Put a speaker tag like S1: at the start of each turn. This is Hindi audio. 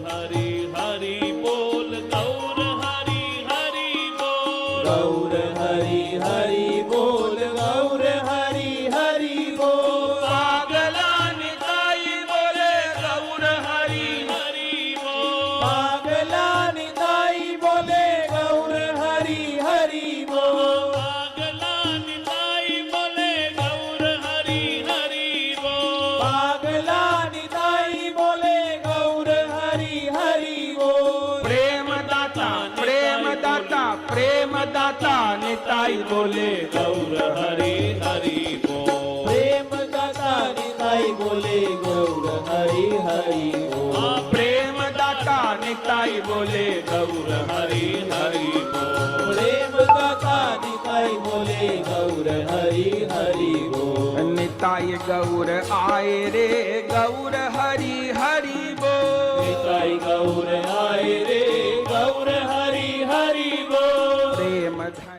S1: हरि हरि बोल गौर हरि हरि बोल
S2: गौर हरि हरि बोल गौर हरि हरि बोल
S1: पागला निताई बोले गौर हरि हरि बोल
S2: पागला निताई बोले गौर हरि हरि बोल
S1: पागला निताई बोले गौर हरि हरि बोल
S2: पागला निताई बोले गौर हरि हरि बोल
S1: प्रेम दाता निताई बोले गौर हरि हरि बोल
S2: प्रेम दाता निताई बोले गौर हरि हरि बोल
S1: प्रेम दाता निताई बोले गौर हरि हरि बोल
S2: प्रेम दाता निताई बोले गौर हरि हरि बोल
S3: निताई गौर आए रे गौर हरि हरि बोल
S2: निताई गौर आए रे गौर हरि हरि बोल
S3: प्रेम धन